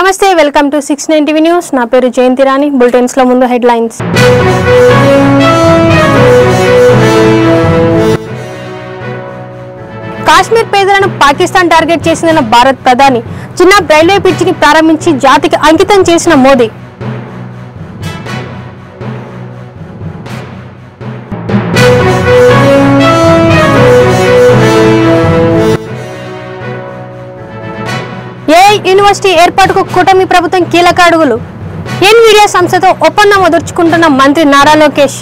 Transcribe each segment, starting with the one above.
నమస్తే welcome to 69 TV news నా పేరు జయంతి రాణి బులెటిన్స్ లో ముందు హెడ్లైన్స్ కాశ్మీర్ పేదలను పాకిస్తాన్ టార్గెట్ చేసిన భారత్ ప్రధాని చిన్న రైల్వే బ్రిడ్జిని ప్రారంభించి జాతికి అంకితం చేసిన మోదీ యూనివర్సిటీ ఏర్పాటుకు కూటమి ప్రభుత్వం కీలక అడుగులు ఎన్విడియా సంస్థతో ఒప్పందం కుదుర్చుకుంటున్న మంత్రి నారా లోకేష్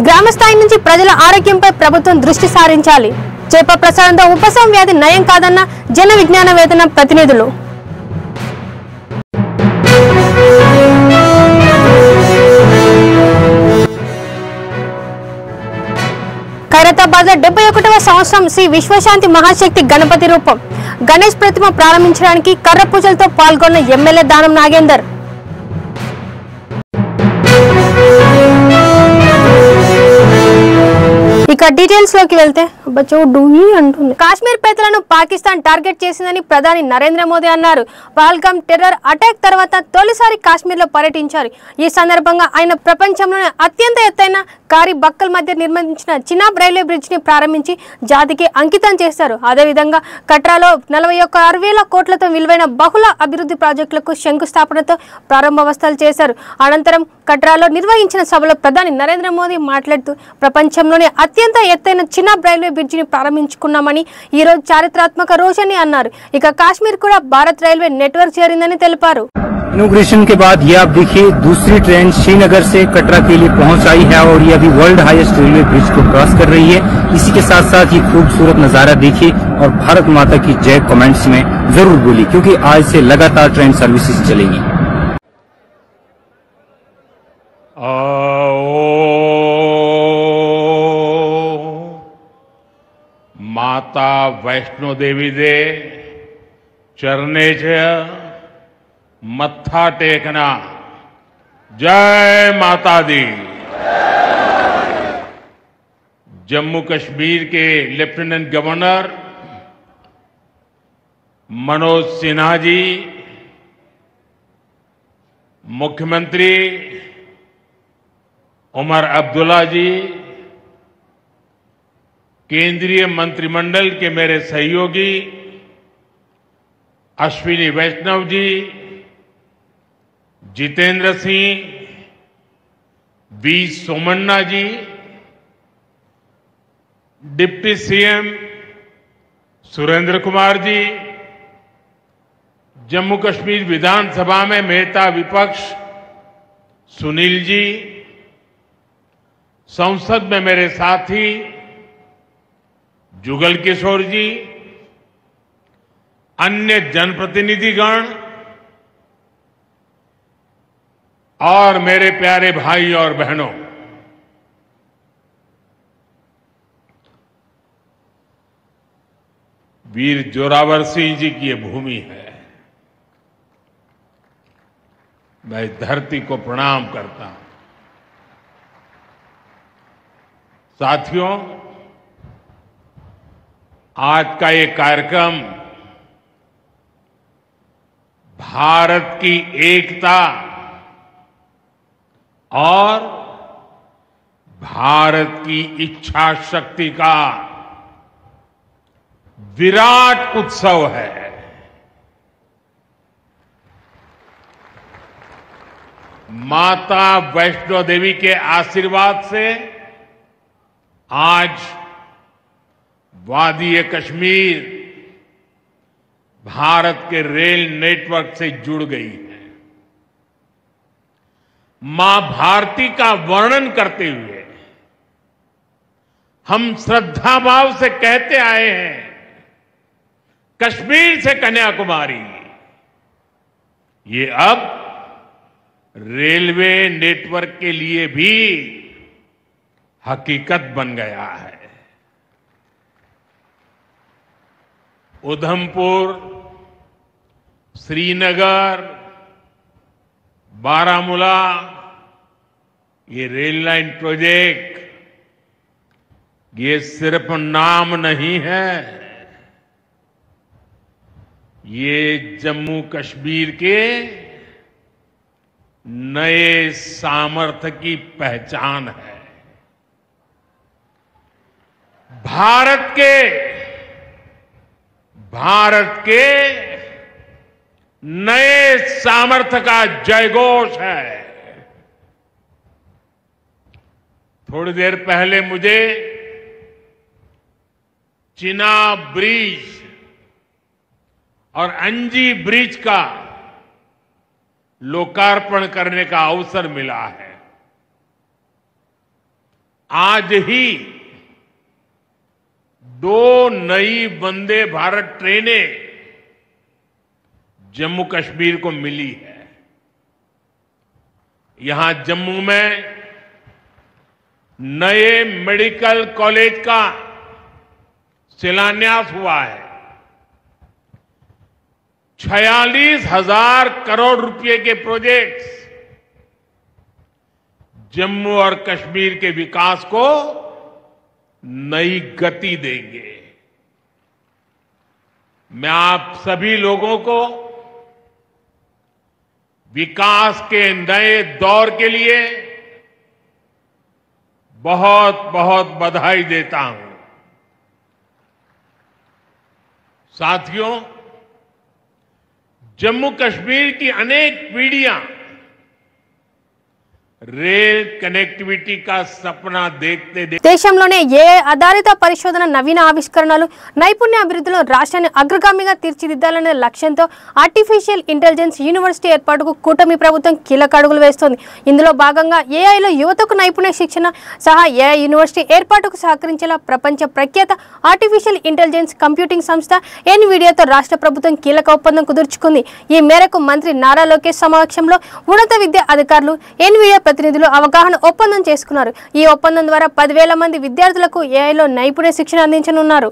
గ్రామ స్థాయి నుంచి ప్రజల ఆరోగ్యంపై ప్రభుత్వం దృష్టి సారించాలి చేప ప్రసాదంతో ఉపశమ వ్యాధి నయం కాదన్న జన విజ్ఞాన వేతన ప్రతినిధులు ఖైరతాబాద్ 71వ సంవత్సరం శ్రీ విశ్వశాంతి మహాశక్తి గణపతి రూపం గణేష్ ప్రతిమ ప్రారంభించడానికి కర్ర పూజలతో పాల్గొన్న ఎమ్మెల్యే దానం నాగేందర్ ఇక డీటెయిల్స్ లోకి వెళ్తే అంటుంది కాశ్మీర్ పేదలను పాకిస్తాన్ టార్గెట్ చేసిందని ప్రధాని నరేంద్ర మోదీ అన్నారు. పహల్గామ్ టెర్రర్ అటాక్ తర్వాత తొలిసారి కాశ్మీర్ లో పర్యటించారు. ఈ సందర్భంగా ఆయన ప్రపంచంలోనే అత్యంత ఎత్తైన కారి బక్కల్ మధ్య నిర్మించిన చినాబ్ రైల్వే బ్రిడ్జ్ ని ప్రారంభించి జాతికి అంకితం చేశారు. అదేవిధంగా కట్రాలో 41,6,000 కోట్లతో విలువైన బహుళ అభివృద్ధి ప్రాజెక్టులకు శంకుస్థాపనతో ప్రారంభోత్సవాలు చేశారు. అనంతరం కట్రాలో నిర్వహించిన సభలో ప్రధాని నరేంద్ర మోదీ మాట్లాడుతూ ప్రపంచంలోనే అత్యంత ఎత్తైన చినాబ్ రైల్వే బ్రిడ్జిని ప్రారంభించుకున్నామని ఈ రోజు చారిత్రాత్మక రోజని అన్నారు. ఇక కాశ్మీర్ కూడా భారత్ రైల్వే నెట్వర్క్ చేరిందని తెలిపారు. इनोग्रेशन के बाद ये आप देखिए दूसरी ट्रेन श्रीनगर से कटरा के लिए पहुंच आई है और ये अभी वर्ल्ड हाईएस्ट रेलवे ब्रिज को क्रॉस कर रही है. इसी के साथ साथ ये खूबसूरत नजारा देखिए और भारत माता की जय कमेंट्स में जरूर बोली क्योंकि आज से लगातार ट्रेन सर्विसेज चलेगी. माता वैष्णो देवी दे चरणे मत्था टेकना. जय माता दी. जम्मू कश्मीर के लेफ्टिनेंट गवर्नर मनोज सिन्हा जी, मुख्यमंत्री उमर अब्दुल्ला जी, केंद्रीय मंत्रिमंडल के मेरे सहयोगी Ashwini Vaishnaw ji, Jitendra Singh, V Somanna ji, deputy CM Surendra Kumar ji, Jammu Kashmir विधानसभा में नेता विपक्ष सुनील जी, संसद में मेरे साथी जुगल किशोर जी, अन्य जनप्रतिनिधिगण और मेरे प्यारे भाई और बहनों, वीर जोरावर सिंह जी की ये भूमि है. मैं धरती को प्रणाम करता हूं. साथियों, आज का ये कार्यक्रम भारत की एकता और भारत की इच्छा शक्ति का विराट उत्सव है. माता वैष्णो देवी के आशीर्वाद से आज वादी कश्मीर भारत के रेल नेटवर्क से जुड़ गई है. मां भारती का वर्णन करते हुए हम श्रद्धा भाव से कहते आए हैं, कश्मीर से कन्याकुमारी. ये अब रेलवे नेटवर्क के लिए भी हकीकत बन गया है. उधमपुर, श्रीनगर, बारामूला, ये रेल लाइन प्रोजेक्ट ये सिर्फ नाम नहीं है, ये जम्मू कश्मीर के नए सामर्थ्य की पहचान है। भारत के नए सामर्थ्य का जयघोष है। थोड़ी देर पहले मुझे चिनाब ब्रिज और अंजी ब्रिज का लोकार्पण करने का अवसर मिला है। आज ही 2 नई वंदे भारत ट्रेनें जम्मू कश्मीर को मिली है। यहां जम्मू में नए मेडिकल कॉलेज का शिलान्यास हुआ है। 46,000 करोड़ रुपए के प्रोजेक्ट्स जम्मू और कश्मीर के विकास को नई गति देंगे। मैं आप सभी लोगों को विकास के नए दौर के लिए बहुत बहुत बधाई देता हूं। साथियों, जम्मू कश्मीर की अनेक पीढ़ियां रेल कनेक्टिविटी का सपना देखते దేశంలోనే ఏ ఆధారిత పరిశోధన నవీన ఆవిష్కరణలు నైపుణ్య అభివృద్ధిలో రాష్ట్రాన్ని అగ్రగామిగా తీర్చిదిద్దాలనే లక్ష్యంతో ఆర్టిఫిషియల్ ఇంటెలిజెన్స్ యూనివర్సిటీ ఏర్పాటుకు కూటమి ప్రభుత్వం కీలక అడుగులు వేస్తోంది. ఇందులో భాగంగా ఏఐలో యువతకు నైపుణ్య శిక్షణ సహా ఏఐ యూనివర్సిటీ ఏర్పాటుకు సహకరించేలా ప్రపంచ ప్రఖ్యాత ఆర్టిఫిషియల్ ఇంటెలిజెన్స్ కంప్యూటింగ్ సంస్థ ఎన్విడియాతో రాష్ట్ర ప్రభుత్వం కీలక ఒప్పందం కుదుర్చుకుంది. ఈ మేరకు మంత్రి నారా లోకేష్ సమక్షంలో ఉన్నత విద్యా అధికారులు ఎన్విడియా ప్రతినిధులు అవగాహన ఒప్పందం చేసుకున్నారు. ఈ ఒప్పందం ద్వారా 10,000 మంది విద్యార్థులకు ఏఐలో నైపుణ్య శిక్షణ అందించనున్నారు.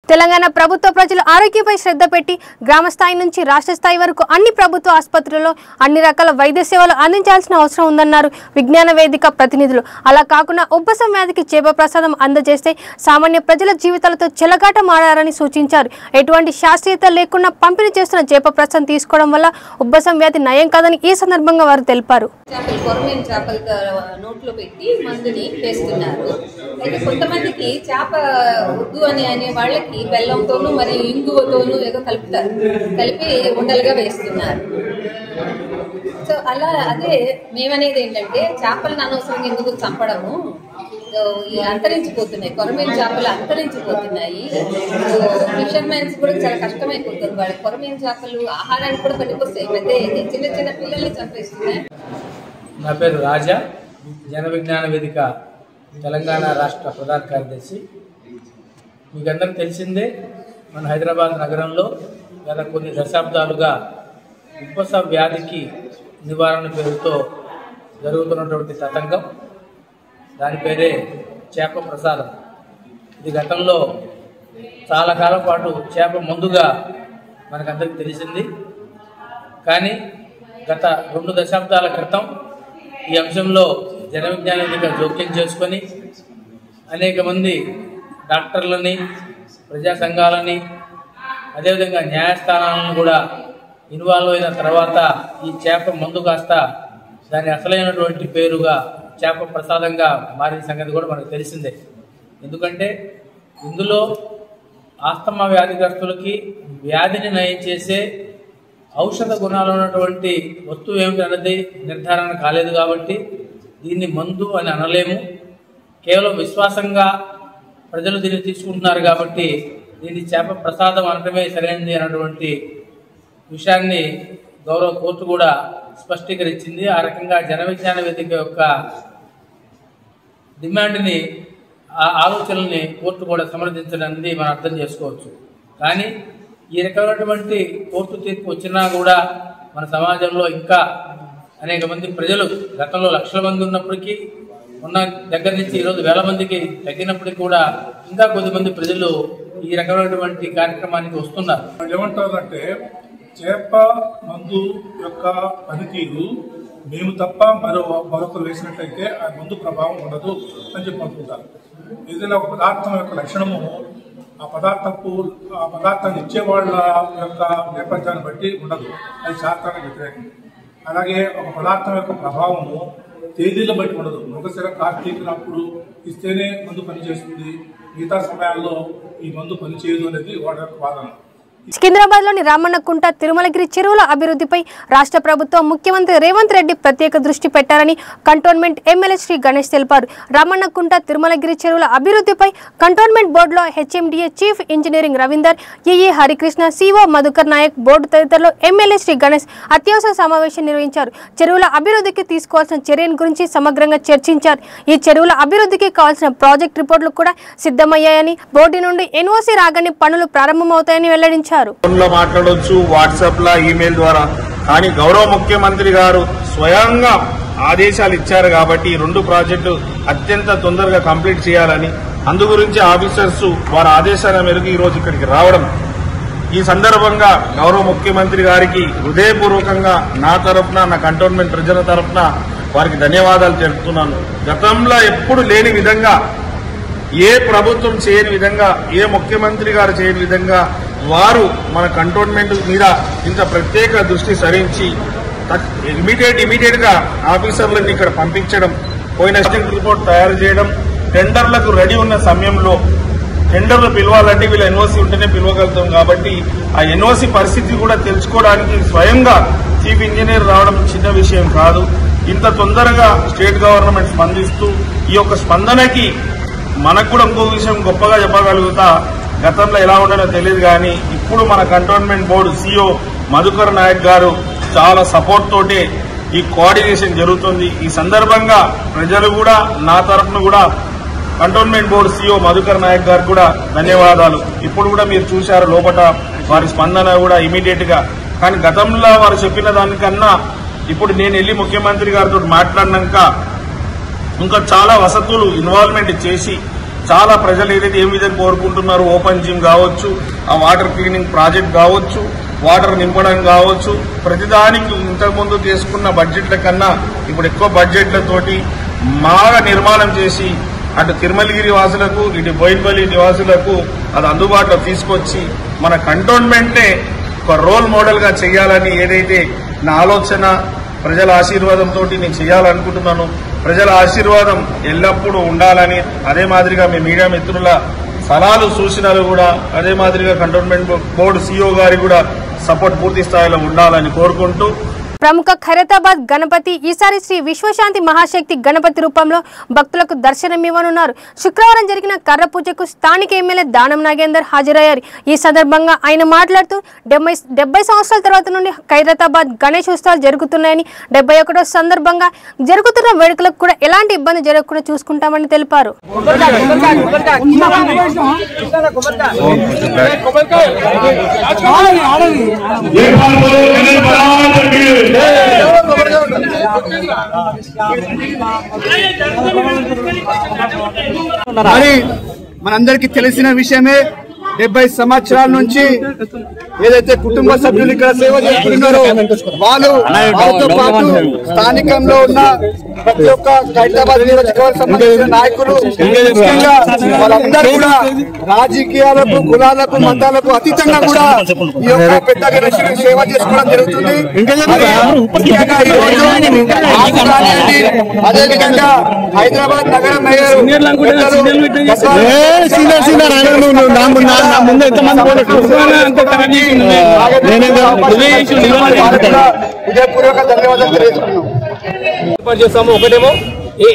తెలంగాణ ప్రభుత్వ ప్రజలు ఆరోగ్యంపై శ్రద్ధ పెట్టి గ్రామ స్థాయి నుంచి రాష్ట్ర స్థాయి వరకు అన్ని ప్రభుత్వ ఆసుపత్రుల్లో అన్ని రకాల వైద్య సేవలు అందించాల్సిన అవసరం ఉందన్నారు విజ్ఞాన వేదిక ప్రతినిధులు. అలా కాకుండా ఉబ్బసం వ్యాధికి చేప ప్రసాదం అందజేస్తే సామాన్య ప్రజల జీవితాలతో చెలగాటమాడారని సూచించారు. ఎటువంటి శాస్త్రీయత లేకుండా పంపిణీ చేస్తున్న చేప ప్రసాదం తీసుకోవడం వల్ల ఉబ్బసం వ్యాధి నయం కాదని ఈ సందర్భంగా వారు తెలిపారు. కొంతమందికి చేప వద్దు అనే వాళ్ళకి బెల్లంతోనూ మరి ఇంగువతోనూ ఏదో కలిపి ఉండలుగా వేస్తున్నారు. సో అలా అదే మేమనేది ఏంటంటే చేపలను అనవసరంగా ఎందుకు చంపడము, అంతరించిపోతున్నాయి, కొరమీన చేపలు అంతరించిపోతున్నాయి. ఫిషర్మెన్స్ కూడా చాలా కష్టమైపోతుంది. వాళ్ళకి కొరమీన చేపలు ఆహారానికి కూడా పనికొస్తాయి, అయితే చిన్న చిన్న పిల్లల్ని చంపేస్తున్నాయి. నా పేరు రాజా, జన విజ్ఞాన వేదిక తెలంగాణ రాష్ట్ర ప్రధాన కార్యదర్శి. మీకు అందరికి తెలిసిందే, మన హైదరాబాద్ నగరంలో గత కొన్ని దశాబ్దాలుగా ఉబ్బస వ్యాధికి నివారణ పేరుతో జరుగుతున్నటువంటి తతంగం, దాని పేరే చేప ప్రసాదం. ఇది గతంలో చాలా కాలం పాటు చేప మందుగా మనకందరికీ తెలిసింది. కానీ గత 2 దశాబ్దాల క్రితం ఈ అంశంలో జన విజ్ఞాన వేదిక జోక్యం చేసుకొని అనేక మంది డాక్టర్లని, ప్రజా సంఘాలని, అదేవిధంగా న్యాయస్థానాలను కూడా ఇన్వాల్వ్ అయిన తర్వాత ఈ చేప మందు కాస్త దాని అసలైనటువంటి పేరుగా చేప ప్రసాదంగా మారిన సంగతి కూడా మనకు తెలిసిందే. ఎందుకంటే ఇందులో ఆస్తమా వ్యాధిగ్రస్తులకి వ్యాధిని నయం చేసే ఔషధ గుణాలు ఉన్నటువంటి వస్తువు ఏమిటన్నది నిర్ధారణ కాలేదు కాబట్టి దీన్ని మందు అని అనలేము. కేవలం విశ్వాసంగా ప్రజలు దీన్ని తీసుకుంటున్నారు కాబట్టి దీన్ని చేప ప్రసాదం అనటమే సరైనది అన్నటువంటి విషయాన్ని గౌరవ కోర్టు కూడా స్పష్టీకరించింది. ఆ రకంగా జన విజ్ఞాన వేదిక యొక్క డిమాండ్ని, ఆ ఆలోచనల్ని కోర్టు కూడా సమర్థించడానికి మనం అర్థం చేసుకోవచ్చు. కానీ ఈ రకమైనటువంటి కోర్టు తీర్పు వచ్చినా కూడా మన సమాజంలో ఇంకా అనేక మంది ప్రజలు, గతంలో లక్షల మంది ఉన్నప్పటికీ, ఉన్న దగ్గర నుంచి ఈరోజు వేల మందికి తగ్గినప్పటికీ కూడా ఇంకా కొద్దిమంది ప్రజలు ఈ రకమైనటువంటి కార్యక్రమానికి వస్తున్నారు. ఏమంటారంటే చేప మందు యొక్క పనితీరు మేము తప్ప మరొకరు వేసినట్లయితే ఆ మందు ప్రభావం ఉండదు అని చెప్పి అనుకుంటారు. ఏదైనా ఒక పదార్థం యొక్క లక్షణము ఆ పదార్థాన్ని ఇచ్చే వాళ్ళ యొక్క నేపథ్యాన్ని బట్టి ఉండదు, అది శాస్త్రానికి వ్యతిరేకం. అలాగే ఒక పదార్థం యొక్క ప్రభావము తేదీల బట్టి ఉండదు. మృగశిర కార్తీకనప్పుడు ఇస్తేనే మందు పనిచేస్తుంది, మిగతా సమయాల్లో ఈ మందు పనిచేయదు అనేది వాళ్ళ యొక్క వాదన. సికింద్రాబాద్ లోని రామన్నకుంట తిరుమలగిరి చెరువుల అభివృద్ధిపై రాష్ట్ర ప్రభుత్వం ముఖ్యమంత్రి రేవంత్ రెడ్డి ప్రత్యేక దృష్టి పెట్టారని కంటోన్మెంట్ ఎమ్మెల్యే శ్రీ గణేష్ తెలిపారు. రామన్నకుంట తిరుమలగిరి చెరువుల అభివృద్ధిపై కంటోన్మెంట్ బోర్డులో HMDA chief engineering Ravinder, EE Harikrishna, CO Madhukar Nayak, board తదితరులు ఎమ్మెల్యే శ్రీ గణేష్ అత్యవసర సమావేశం నిర్వహించారు. చెరువుల అభివృద్ధికి తీసుకోవాల్సిన చర్యల గురించి సమగ్రంగా చర్చించారు. ఈ చెరువుల అభివృద్ధికి కావాల్సిన ప్రాజెక్ట్ రిపోర్టులు కూడా సిద్ధమయ్యాయని, బోర్డు నుండి ఎన్ఓసి రాగానే పనులు ప్రారంభమవుతాయని వెల్లడించారు. ఫోన్లో మాట్లాడొచ్చు, వాట్సాప్ లా, ఈమెయిల్ ద్వారా. కానీ గౌరవ ముఖ్యమంత్రి గారు స్వయంగా ఆదేశాలు ఇచ్చారు కాబట్టి ఈ 2 ప్రాజెక్టులు అత్యంత తొందరగా కంప్లీట్ చేయాలని, అందు గురించి ఆఫీసర్స్ వారి ఆదేశాల మేరకు ఈ రోజు ఇక్కడికి రావడం. ఈ సందర్భంగా గౌరవ ముఖ్యమంత్రి గారికి హృదయపూర్వకంగా నా తరఫున, నా కంటోన్మెంట్ ప్రజల తరఫున వారికి ధన్యవాదాలు తెలుపుతున్నాను. గతంలో ఎప్పుడు లేని విధంగా, ఏ ప్రభుత్వం చేయని విధంగా, ఏ ముఖ్యమంత్రి గారు చేయని విధంగా వారు మన కంటోన్మెంట్ మీద ఇంత ప్రత్యేక దృష్టి సారించి ఇమీడియట్ గా ఆఫీసర్లను ఇక్కడ పంపించడం, పోయిన రిపోర్ట్ తయారు చేయడం, టెండర్లకు రెడీ ఉన్న సమయంలో టెండర్లు పిలవాలంటే వీళ్ళ ఎన్ఓసి ఉంటేనే పిలవగలుగుతాం కాబట్టి ఆ ఎన్ఓసి పరిస్థితి కూడా తెలుసుకోవడానికి స్వయంగా చీఫ్ ఇంజనీర్ రావడం చిన్న విషయం కాదు. ఇంత తొందరగా స్టేట్ గవర్నమెంట్ స్పందిస్తూ ఈ యొక్క స్పందనకి మనకు కూడా ఇంకో విషయం గొప్పగా చెప్పగలుగుతా. గతంలో ఎలా ఉండదో తెలియదు కానీ ఇప్పుడు మన cantonment board CO Madhukar Nayak garu చాలా సపోర్ట్ తోటి ఈ కోఆర్డినేషన్ జరుగుతుంది. ఈ సందర్భంగా ప్రజలు కూడా, నా తరఫున కూడా cantonment board CO Madhukar Nayak గారు కూడా ధన్యవాదాలు. ఇప్పుడు కూడా మీరు చూశారు లోపల వారి స్పందన కూడా ఇమీడియట్ గా. కానీ గతంలో వారు చెప్పిన దానికన్నా ఇప్పుడు నేను వెళ్లి ముఖ్యమంత్రి గారితో మాట్లాడినాక ఇంకా చాలా వసతులు ఇన్వాల్వ్మెంట్ చేసి చాలా ప్రజలు ఏదైతే ఏ విధంగా కోరుకుంటున్నారో, ఓపెన్ జిమ్ కావచ్చు, ఆ వాటర్ క్లీనింగ్ ప్రాజెక్ట్ కావచ్చు, వాటర్ నింపడం కావచ్చు, ప్రతిదానికి ఇంతకుముందు చేసుకున్న బడ్జెట్ల కన్నా ఇప్పుడు ఎక్కువ బడ్జెట్లతోటి బాగా నిర్మాణం చేసి అటు తిరుమలగిరి వాసులకు, ఇటు బోయిన్పల్లి నివాసులకు అది అందుబాటులో తీసుకొచ్చి మన కంటోన్మెంటే ఒక రోల్ మోడల్ గా చేయాలని ఏదైతే నా ఆలోచన, ప్రజల ఆశీర్వాదంతో నేను చేయాలనుకుంటున్నాను. ప్రజల ఆశీర్వాదం ఎల్లప్పుడూ ఉండాలని, అదే మాదిరిగా మీ మీడియా మిత్రుల సలహాలు, సూచనలు కూడా అదే మాదిరిగా కంటోన్మెంట్ బోర్డు సిఇఓ గారి కూడా సపోర్ట్ పూర్తి స్థాయిలో ఉండాలని కోరుకుంటూ, ప్రముఖ ఖైరతాబాద్ గణపతి ఈసారి శ్రీ విశ్వశాంతి మహాశక్తి గణపతి రూపంలో భక్తులకు దర్శనమివ్వనున్నారు. శుక్రవారం జరిగిన కర్ర పూజకు స్థానిక ఎమ్మెల్యే దానం నాగేందర్ హాజరయ్యారు. ఈ సందర్భంగా ఆయన మాట్లాడుతూ 70 సంవత్సరాల తర్వాత నుండి ఖైరతాబాద్ గణేష్ ఉత్సవాలు జరుగుతున్నాయని, 71వ సందర్భంగా జరుగుతున్న వేడుకలకు కూడా ఎలాంటి ఇబ్బంది జరగకుండా చూసుకుంటామని తెలిపారు. మరి మనందరికీ తెలిసిన విషయమే, 70 సంవత్సరాల నుంచి ఏదైతే కుటుంబ సభ్యులు ఇక్కడ సేవ చేస్తున్నారో వాళ్ళు వాళ్ళతో పాటు స్థానికంలో ఉన్న ప్రతి ఒక్క హైదరాబాద్ నియోజకవర్గం సంబంధించిన నాయకులు ముఖ్యంగా వాళ్ళందరూ కూడా రాజకీయాలకు కులాలకు మతాలకు అతీతంగా కూడా ఈ యొక్క పెద్ద గణేశుడికి సేవ చేసుకోవడం జరుగుతుంది. అదేవిధంగా హైదరాబాద్ నగర మేయర్ హృదయపూర్వక ధన్యవాదాలు తెలియజేస్తున్నాం. ఏర్పాటు చేస్తాము. ఒకటేమో ఈ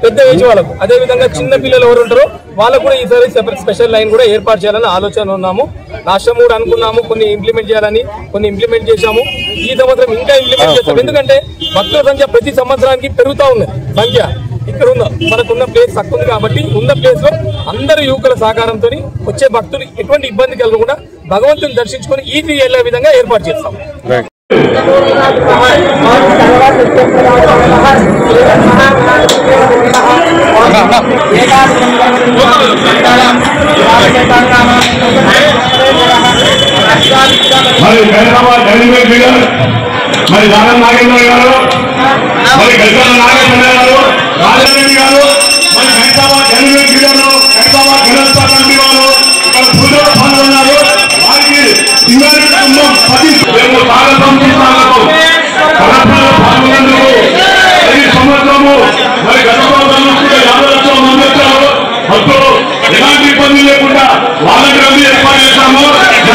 పెద్ద ఏజ్ వాళ్ళకు, అదే విధంగా చిన్న పిల్లలు ఎవరు ఉంటారో వాళ్ళకు కూడా ఈసారి సెపరేట్ స్పెషల్ లైన్ కూడా ఏర్పాటు చేయాలని ఆలోచన ఉన్నాము. రాష్ట్రం కూడా అనుకున్నాము, కొన్ని ఇంప్లిమెంట్ చేయాలని, కొన్ని ఇంప్లిమెంట్ చేశాము. ఈ సంవత్సరం ఇంకా ఇంప్లిమెంట్ చేస్తాం. ఎందుకంటే భక్తుల సంఖ్య ప్రతి సంవత్సరానికి పెరుగుతూ ఉంది. సంఖ్య ఇక్కడ మనకున్న ప్లేస్ తక్కువ ఉంది కాబట్టి ఉన్న ప్లేస్ లో అందరు యువకుల సహకారంతో వచ్చే భక్తులు ఎటువంటి ఇబ్బంది కలగకుండా భగవంతుని దర్శించుకొని ఈజీ వెళ్ళే విధంగా ఏర్పాటు చేస్తాం. మరి హైదరాబాద్ డెవలప్మెంట్ లీడర్ మరి దానం నాగేంద్ర గారు, మరి గజాల నాగేంద్ర గారు, రాజారెడ్డి గారు, మరి హైదరాబాద్ డెవలప్మెంట్ లీడర్లు, హైదరాబాద్ గణేశ కమిటీ వాళ్ళు ఇక్కడ పూజలో పాల్గొన్నారు. వారికి సింగారి కుటుంబం 10 స్వాగతం పాల్గొన్నందుకు ఈ సంవత్సరము మరి గత సంవత్సరం 50 లక్షల మంది వచ్చారు. భక్తులు ఎలాంటి ఇబ్బంది లేకుండా వాళ్ళకి రద్దీ ఏర్పాటు చేస్తాము.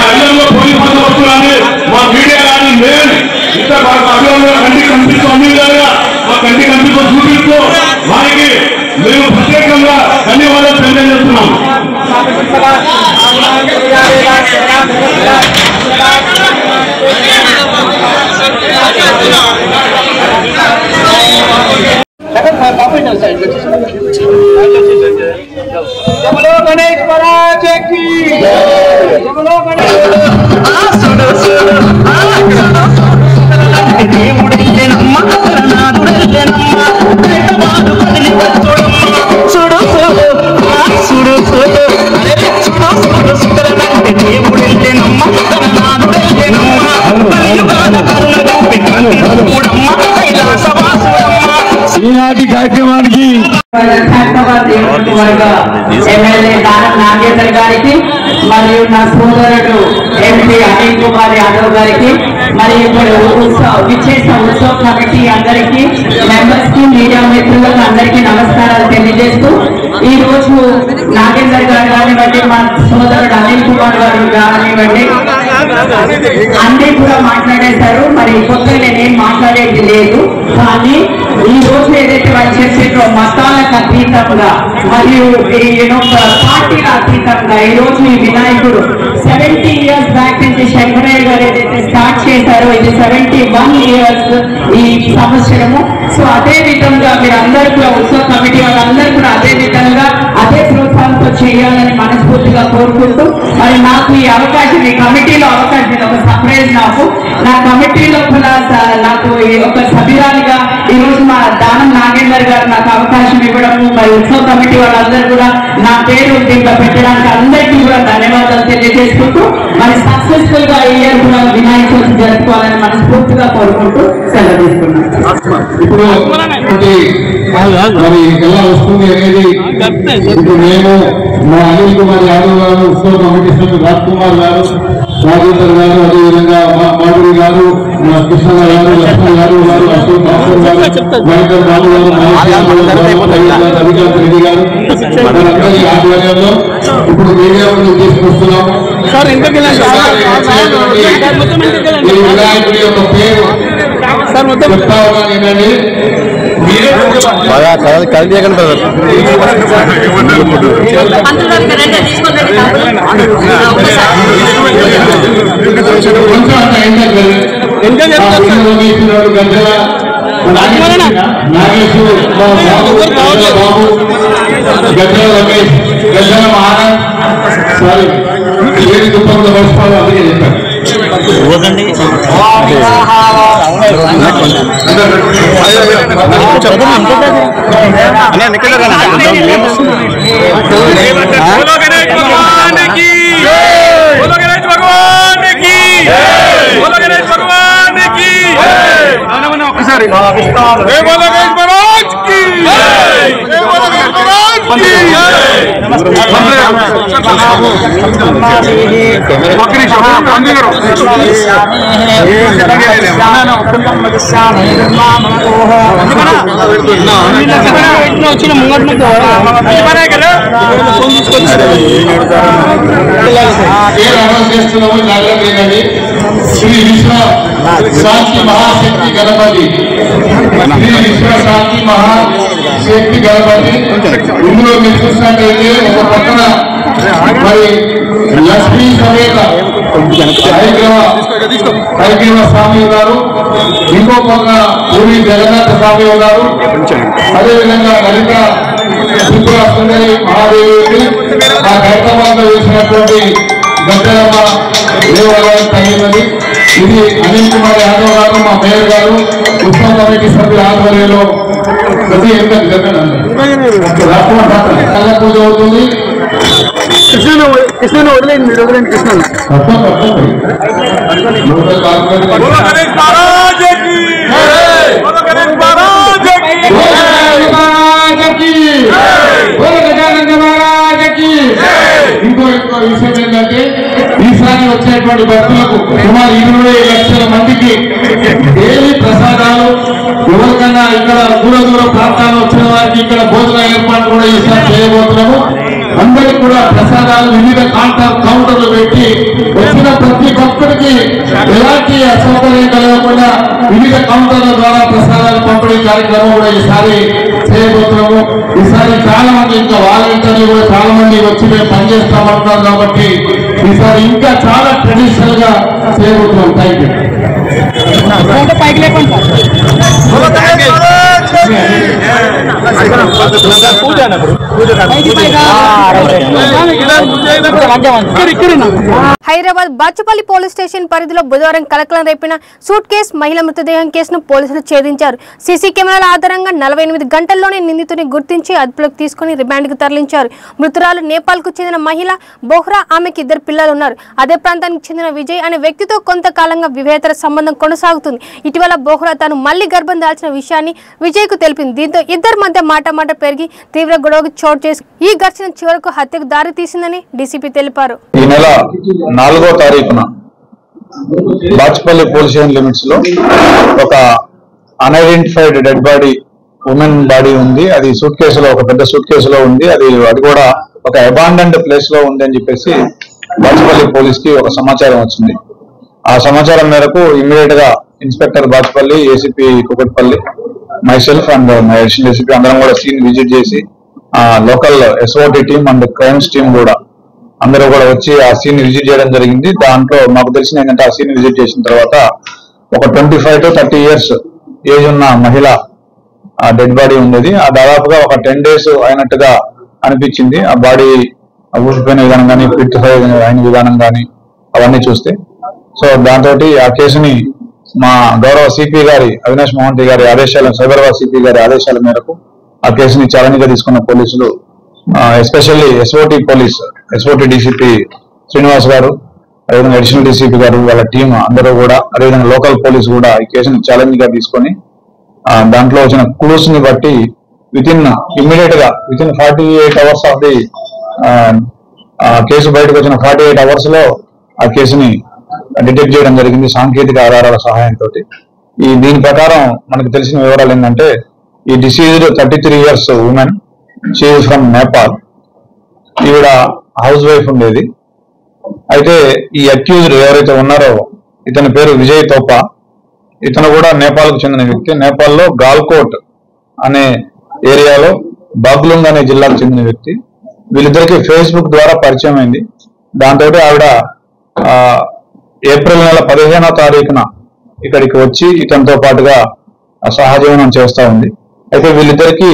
అందరిలో పోలీసు బందోబస్తులని మా మీడియా కానీ మేము ఇంత అభివృద్ధిగా కంటి కనిపిస్తూ అన్ని విధాలుగా మా కంటి కనిపిస్తూ చూపిస్తూ వారికి మేము ప్రత్యేకంగా ధన్యవాదాలు తెలియజేస్తున్నాం. గణేష్ మహారాజ్ కి ఈనాటి కార్యక్రమానికి ఎమ్మెల్యే దానం నాగేంద్ర గారికి మరియు నా సోదరుడు ఎంపీ అనిల్ కుమార్ యాదవ్ గారికి మరి ఇప్పుడు విచ్చేసిన ఉత్సవ కమిటీ అందరికీ, మెంబర్స్ కి, మీడియా మిత్రులకు అందరికీ నమస్కారాలు తెలియజేస్తూ ఈ రోజు నాగేందర్ గారు కానివ్వండి, మా సోదరుడు అనిల్ కుమార్ గారు కానివ్వండి అన్ని కూడా మాట్లాడేశారు. మరి కొత్తగా నేనేం మాట్లాడేది లేదు. కానీ ఈ రోజు ఏదైతే వాళ్ళు చేసేటో మతాలకు అతీతంగా మరియు పార్టీల అతీతంగా ఈ రోజు ఈ వినాయకుడు 70 years బ్యాక్ నుంచి శంకరయ్య గారు ఏదైతే స్టార్ట్ చేశారో ఇది 71 years ఈ సంవత్సరము. సో అదే విధంగా మీరు అందరూ కూడా ఉత్సవ కమిటీ వాళ్ళందరూ కూడా అదే విధంగా అదే ప్రోత్సాహంతో చేయాలని మనస్ఫూర్తిగా కోరుకుంటూ మరి నాకు ఈ అవకాశం, ఈ కమిటీలో అవకాశం, ఒక సర్ప్రైజ్ నా కమిటీలో కూడా నాకు ఒక సభ్యురాలిగా ఈ రోజు మా దానం నాగేందర్ గారు నాకు అవకాశం ఇవ్వడము, మరి ఉత్సవ కమిటీ వాళ్ళందరూ కూడా నా పేరు దీంట్లో పెట్టడానికి అందరికీ కూడా ధన్యవాదాలు తెలియజేసుకుంటూ మరి సక్సెస్ఫుల్ గా ఈ ఇయర్ కూడా వినాయక చవితి జరుపుకోవాలని మనస్ఫూర్తిగా కోరుకుంటూ సెలవు తీసుకున్నాను. ఇప్పుడు మరి ఎలా వస్తుంది అనేది ఇప్పుడు మేము మా అనిల్ కుమార్ యాదవ్ గారు, ఉత్సవ కమిటీ సభ్యులు రాజ్ కుమార్ గారు, రాజేందర్ గారు, అదేవిధంగా మా మాధురి గారు, మా కృష్ణ గారు, లక్ష్మణ్ గారు, అశోక్ బాబు గారు, వైకర్ బాబు గారు, రవికాంత్ రెడ్డి గారు మనందరి ఆధ్వర్యంలో ఇప్పుడు మీడియా తీసుకొస్తున్నాం. ఈ వినాయకుడి యొక్క పేరు చెప్తా ఉన్నాను ఏంటండి, బాబు గద్దెల రమేష్, గద్దెల మహారాజ్, సారీ ఏడు దుప్పంలో వస్తాడు అందుకే చెప్పారు. చెప్పండి ఒకసారి శ్రీ విశ్వ శాంతి మహాశక్తి గణపతి శ్రీ విశ్వ శాంతి మహాశక్తి గణపతి ఇందులో మీరు చూసినట్లయితే ఒక పక్కన మరి లక్ష్మీ సమేత హైగ్రీవ స్వామి ఉన్నారు, ఇంకో పక్క పూరి జగన్నాథ స్వామి ఉన్నారు, అదేవిధంగా లలిత త్రిపుర సుందరి మహాదేవి ఆ హైదరాబాద్ లో వేసినటువంటి గద్దెలమ్మ దేవాలయం తగినది. ఇది అనిల్ కుమార్ యాదవ్ గారు, మా మేయర్ గారు, ఉత్సవ కమిటీ సభ్యుల ఆధ్వర్యంలో ప్రతి కళ్ళ పూజ అవుతుంది. కృష్ణ వదిలేండి కృష్ణ ఇంకో విషయం ఏంటంటే ఈసారి వచ్చేటువంటి భక్తులకు సుమారు 20 లక్షల మందికి డైలీ ప్రసాదాలు, ఎవరికైనా ఇక్కడ దూర ప్రాంతాల్లో వచ్చిన వారికి ఇక్కడ భోజన ఏర్పాటు కూడా ఈసారి చేయబోతున్నాము. అందరికి కూడా ప్రసాదాలు వివిధ కౌంటర్లు పెట్టి వచ్చిన ప్రతి భక్తుడికి ఎలాంటి అసౌకర్యం కలగకుండా వివిధ కౌంటర్ల ద్వారా ప్రసాదాలు పంపిణీ కార్యక్రమం కూడా ఈసారి చేయబోతున్నాము. ఈసారి చాలా మంది ఇంకా వాలంటీర్లు కూడా చాలా మంది వచ్చి మేము పనిచేస్తామంటున్నారు కాబట్టి ఈసారి ఇంకా చాలా ట్రెడిషనల్ గా చేయబోతున్నాం. Thank Hyderabad Bachupally police station పరిధిలో బుధవారం కలకలం రేపిన సూట్ కేసు మహిళ మృతదేహం కేసును పోలీసులు ఛేదించారు. సీసీ కెమెరాల ఆధారంగా 48 గంటల్లోనే నిందితుని గుర్తించి అదుపులోకి తీసుకుని రిమాండ్కు తరలించారు. మృతురాలు నేపాల్కు చెందిన మహిళ బోహ్రా, ఆమెకి 2 పిల్లలు ఉన్నారు. అదే ప్రాంతానికి చెందిన విజయ్ అనే వ్యక్తితో కొంతకాలంగా వివేతర సంబంధం కొనసాగుతుంది. ఇటీవల బోహ్రా తాను మళ్లీ గర్భం దాల్చిన విషయాన్ని విజయ్కు తెలిపింది. దీంతో ఇద్దరి మధ్య మాట పెరిగి తీవ్ర గొడవకు చోటు చేసి ఈ ఘర్షణ చివరకు హత్యకు దారి తీసిందని డీసీపీ తెలిపారు. ఈ నెల 4వ తారీఖున బాచుపల్లి పోలీస్ స్టేషన్ లిమిట్స్ లో ఒక unidentified dead body, women body ఉంది. అది సూట్ కేసులో, ఒక పెద్ద సూట్ కేసులో ఉంది. అది కూడా ఒక అబాండెండ్ ప్లేస్ లో ఉంది అని చెప్పేసి బాచుపల్లి పోలీస్ కి ఒక సమాచారం వచ్చింది. ఆ సమాచారం మేరకు ఇమ్మీడియట్ గా inspector Bachupally, ACP Kukatpally, myself and my additional ACP అందరం కూడా సీన్ విజిట్ చేసి local SOT team and crimes team కూడా అందరూ కూడా వచ్చి ఆ సీన్ విజిట్ చేయడం జరిగింది. దాంట్లో మాకు తెలిసిన ఏంటంటే ఆ సీన్ విజిట్ చేసిన తర్వాత ఒక 25 to 30 years ఏజ్ ఉన్న మహిళ ఆ డెడ్ బాడీ ఉండేది. ఆ దాదాపుగా ఒక 10 days అయినట్టుగా అనిపించింది. ఆ బాడీ ఊసిపోయిన విధానం కానీ, ఫిట్ అయిన విధానం కానీ అవన్నీ చూస్తే. సో దాంతో ఆ కేసుని మా గౌరవ సిపి గారి అవినాష్ మోహంతి గారి ఆదేశాల, సైబరాబాద్ సిపి గారి ఆదేశాల మేరకు ఆ కేసుని ఛాలెంజ్ గా తీసుకున్న పోలీసులు, ఎస్పెషల్లీ ఎస్ఓటి డీసీపీ శ్రీనివాస్ గారు, అదేవిధంగా అడిషనల్ డీసీపీ గారు, వాళ్ళ టీం అందరూ కూడా, అదేవిధంగా లోకల్ పోలీసు కూడా ఈ కేసుని ఛాలెంజ్ గా తీసుకొని దాంట్లో వచ్చిన క్లూస్ ని బట్టి ఇమ్మీడియట్ గా with in 48 hours of the case బయటకు వచ్చిన 48 hours లో ఆ కేసుని డిటెక్ట్ చేయడం జరిగింది సాంకేతిక ఆధారాల సహాయంతో. దీని ప్రకారం మనకు తెలిసిన వివరాలు ఏంటంటే, ఈ deceased 33 years women, she is from Nepal. ఈవిడ హౌస్ వైఫ్ ఉండేది. అయితే ఈ అక్యూజ్డ్ ఎవరైతే ఉన్నారో ఇతని పేరు విజయ్ తోపా. ఇతను కూడా నేపాల్కు చెందిన వ్యక్తి. నేపాల్లో గాల్కోట్ అనే ఏరియాలో బాగ్లుంగ్ అనే జిల్లాకు చెందిన వ్యక్తి. వీళ్ళిద్దరికి ఫేస్బుక్ ద్వారా పరిచయం అయింది. దాంతో ఆవిడ ఏప్రిల్ నెల 15వ తారీఖున ఇక్కడికి వచ్చి ఇతనితో పాటుగా సహజీవనం చేస్తూ ఉంది. అయితే వీళ్ళిద్దరికి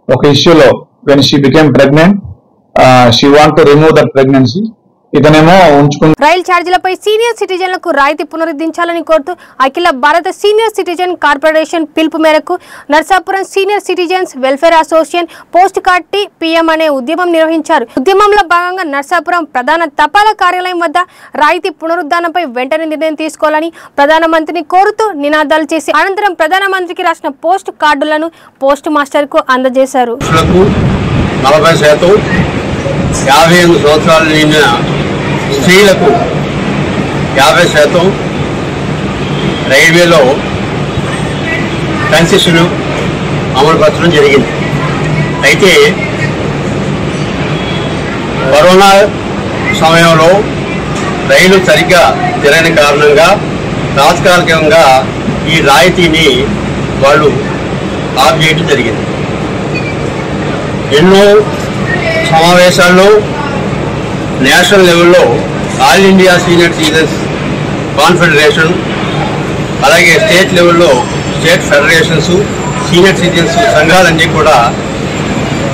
ఒక ఇష్యూలో, when she became pregnant, she want to remove that pregnancy ఇతనేమో ఉంచుకుని రైలు ఛార్జీలపై సీనియర్ సిటిజన్లకు రాయితీ పునరుద్ధరించాలని కోరుతూ అఖిల భారత సీనియర్ సిటిజన్ కార్పొరేషన్ పిలుపు మేరకు Narsapuram senior citizens welfare association post card to PM అనే ఉద్యమం నిర్వహించారు. ఉద్యమంలో భాగంగా నర్సాపురం ప్రధాన తపాలా కార్యాలయం వద్ద రాయితీ పునరుద్ధరణపై వెంటనే నిర్ణయం తీసుకోవాలని ప్రధానమంత్రిని కోరుతూ నినాదాలు చేసి అనంతరం ప్రధానమంత్రికి రాసిన పోస్ట్ కార్డులను పోస్ట్ మాస్టర్ కు అందజేశారు. 40% 58 సంవత్సరాలు నిండిన స్త్రీలకు 50% రైల్వేలో కన్సెషన్ అమలుపరచడం జరిగింది. అయితే కరోనా సమయంలో రైలు సరిగ్గా తిరగని కారణంగా తాత్కాలికంగా ఈ రాయితీని వాళ్ళు ఆఫ్ చేయడం జరిగింది. ఎన్నో సమావేశాల్లో నేషనల్ లెవెల్లో all India senior citizens confederation, అలాగే స్టేట్ లెవెల్లో స్టేట్ ఫెడరేషన్స్, సీనియర్ సిటిజన్స్ సంఘాలన్నీ కూడా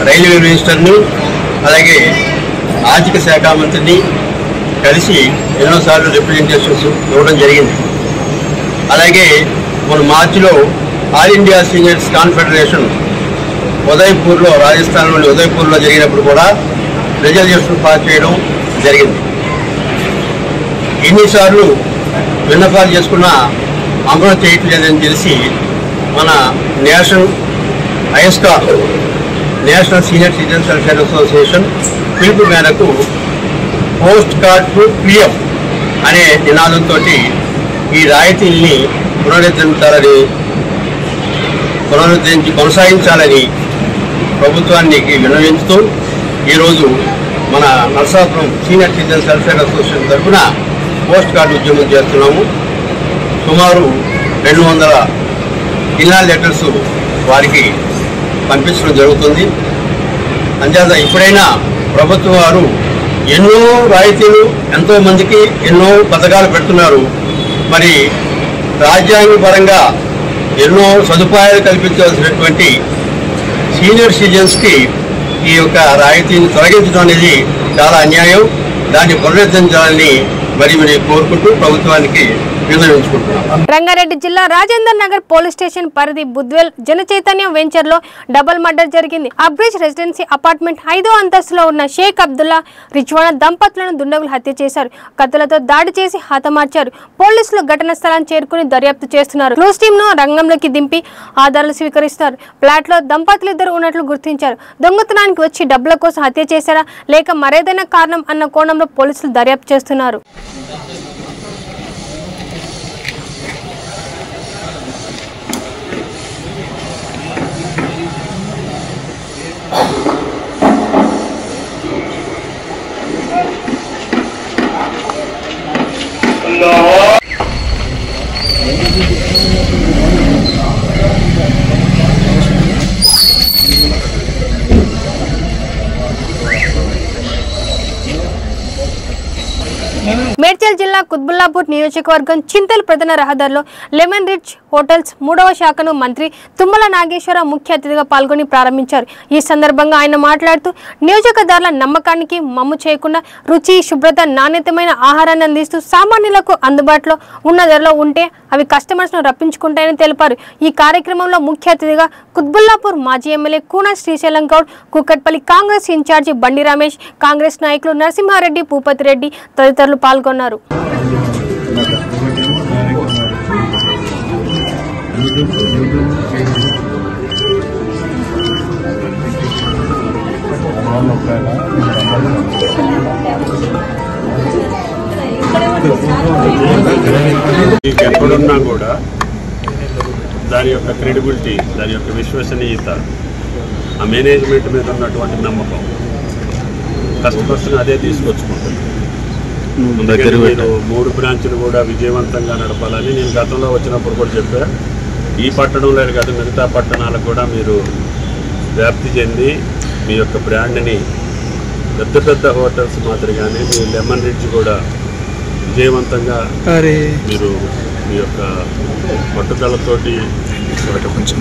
రైల్వే మినిస్టర్ని అలాగే ఆర్థిక శాఖ మంత్రిని కలిసి ఎన్నోసార్లు రిప్రజెంటేషన్స్ ఇవ్వడం జరిగింది. అలాగే మన మార్చిలో ఆల్ ఇండియా సీనియర్స్ కాన్ఫెడరేషన్ ఉదయపూర్లో, రాజస్థాన్లోని ఉదయపూర్లో జరిగినప్పుడు కూడా రిజల్యూషన్ పాస్ చేయడం జరిగింది. ఎన్నిసార్లు విన్నపాలు చేసుకున్నా అమలు చేయట్లేదని తెలిసి మన national senior citizens welfare association పిలుపు మేరకు పోస్ట్ కార్డ్ టు పిఎం అనే నినాదంతో ఈ రాయితీల్ని పునరుద్ధరించి కొనసాగించాలని ప్రభుత్వానికి విన్నవించుతూ ఈరోజు మన Narsapuram senior citizens welfare association తరఫున పోస్ట్ కార్డు ఉద్యమం చేస్తున్నాము. సుమారు 200 ఇన్లాన్ లెటర్స్ వారికి పంపించడం జరుగుతుంది. అంచేత ఇప్పుడైనా ప్రభుత్వం వారు ఎన్నో రాయితీలు ఎంతో మందికి ఎన్నో పథకాలు పెడుతున్నారు. మరి రాజ్యాంగపరంగా ఎన్నో సదుపాయాలు కల్పించాల్సినటువంటి సీనియర్ సిటిజన్స్కి ఈ యొక్క రాయితీని తొలగించడం అనేది చాలా అన్యాయం. దాన్ని పునరుద్ధరించాలని మరి కోరుకుంటూ ప్రభుత్వానికి విన్నవించుకుంటున్నాం. రంగారెడ్డి జిల్లా రాజేందర్ నగర్ పోలీస్ స్టేషన్ పరిధి బుద్వేల్ జన చైతన్య వెంచర్ లో డబుల్ మర్డర్ జరిగింది. అబ్రిజ్ రెసిడెన్సీ అపార్ట్మెంట్ 5వ అంతస్తులో ఉన్న షేక్ అబ్దుల్లా రిజ్వానా దంపతులను దుండగులు హత్య చేశారు. కత్తులతో దాడి చేసి హతమార్చారు. పోలీసులు ఘటన స్థలాన్ని చేరుకుని దర్యాప్తు చేస్తున్నారు. క్లూస్ టీమ్ ను రంగంలోకి దింపి ఆధారాలు స్వీకరిస్తారు. ఫ్లాట్ లో దంపతులు ఇద్దరు ఉన్నట్లు గుర్తించారు. దొంగతనానికి వచ్చి డబ్బుల కోసం హత్య చేశారా లేక మరేదైనా కారణం అన్న కోణంలో పోలీసులు దర్యాప్తు చేస్తున్నారు. మేడ్చల్ జిల్లా కుత్బుల్లాపూర్ నియోజకవర్గం చింతల్ ప్రధాన రహదారిలో లెమన్ రిచ్ హోటల్స్ 3వ శాఖను మంత్రి తుమ్మల నాగేశ్వరరావు ముఖ్య అతిథిగా పాల్గొని ప్రారంభించారు. ఈ సందర్భంగా ఆయన మాట్లాడుతూ నియోజకదారుల నమ్మకానికి మమ్ము చేయకుండా రుచి, శుభ్రత, నాణ్యతమైన ఆహారాన్ని అందిస్తూ సామాన్యులకు అందుబాటులో ఉన్న ధరలో ఉంటే అవి కస్టమర్స్ ను రప్పించుకుంటాయని తెలిపారు. ఈ కార్యక్రమంలో ముఖ్య అతిథిగా కుత్బుల్లాపూర్ మాజీ ఎమ్మెల్యే కూన శ్రీశైలం గౌడ్, కూకట్పల్లి కాంగ్రెస్ ఇన్ఛార్జి బండి రమేష్, కాంగ్రెస్ నాయకులు నరసింహారెడ్డి, భూపతి రెడ్డి తదితరులు పాల్గొన్నారు. ఎక్కడున్నా కూడా దాని యొక్క క్రెడిబిలిటీ, దాని యొక్క విశ్వసనీయత, ఆ మేనేజ్మెంట్ మీద ఉన్నటువంటి నమ్మకం కస్టమర్స్ని అదే తీసుకొచ్చుకుంటుంది. మీరు 3 బ్రాంచ్లు కూడా విజయవంతంగా నడపాలని నేను గతంలో వచ్చినప్పుడు కూడా చెప్పా. ఈ పట్టణంలో కాదు మిగతా పట్టణాలకు కూడా మీరు వ్యాప్తి చెంది మీ యొక్క బ్రాండ్ని పెద్ద పెద్ద హోటల్స్ మాదిరిగానే మీ లెమన్ రిడ్జ్ కూడా విజయవంతంగా మీరు మీ యొక్క పట్టుదలతోటి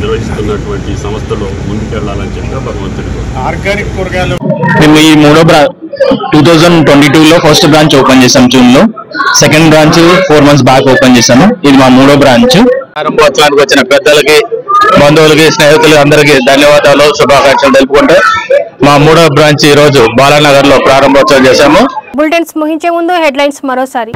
నిర్వహిస్తున్నటువంటి సంస్థలో ముందుకెళ్లాలని చెప్పి భగవంతుడి ఆర్గానిక్ కూరగాయలు మేము ఈ 2022లో ఫస్ట్ బ్రాంచ్ ఓపెన్ చేసాం జూన్ లో, second branch 4 months back open చేసాము. ఇది మా 3వ బ్రాంచ్. ప్రారంభోత్సవానికి వచ్చిన పెద్దలకి, బంధువులకి, స్నేహితులకి అందరికీ ధన్యవాదాలు, శుభాకాంక్షలు తెలుపుకుంటూ మా 3వ బ్రాంచ్ ఈ రోజు బాలానగర్ లో ప్రారంభోత్సవం చేశాము. బులెటిన్స్ ముగించే ముందు హెడ్లైన్స్ మరోసారి.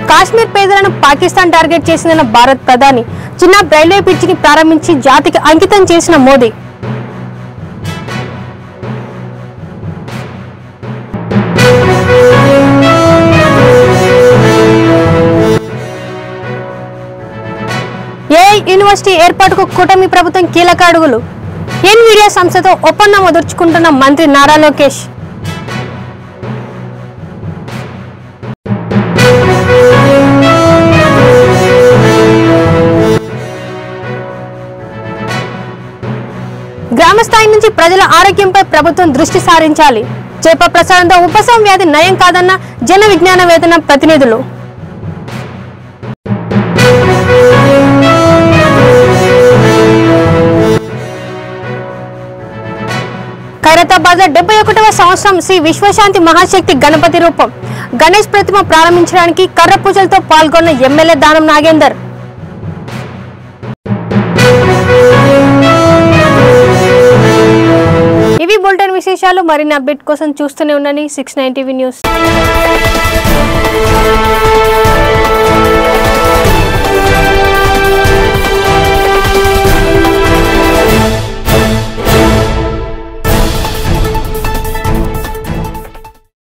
కాశ్మీర్ పేదలను పాకిస్తాన్ టార్గెట్ చేసిన భారత్ ప్రధాని, చిన్న రైల్వే పిచ్చిని ప్రారంభించి జాతికి అంకితం చేసిన మోదీ. ఏఐ యూనివర్సిటీ ఏర్పాటుకు కూటమి ప్రభుత్వం కీలక అడుగులు, ఎన్విడియా సంస్థతో ఒప్పందం కుదుర్చుకుంటున్న మంత్రి నారా లోకేష్. గ్రామ స్థాయి నుంచి ప్రజల ఆరోగ్యంపై ప్రభుత్వం దృష్టి సారించాలి. చేప ప్రసాదంతో ఉపశమ వ్యాధి నయం కాదన్న జన విజ్ఞాన వేతన ప్రతినిధులు. ఖైరతాబాద్ లో 71వ సంవత్సరం శ్రీ విశ్వశాంతి మహాశక్తి గణపతి రూపం గణేష్ ప్రతిమ ప్రారంభించడానికి కర్ర పూజలతో పాల్గొన్న ఎమ్మెల్యే దానం నాగేందర్. ఇవి బులెటిన్ విశేషాలు. మరిన్ని అప్డేట్ కోసం చూస్తూనే ఉండండి 69 టీవీ న్యూస్.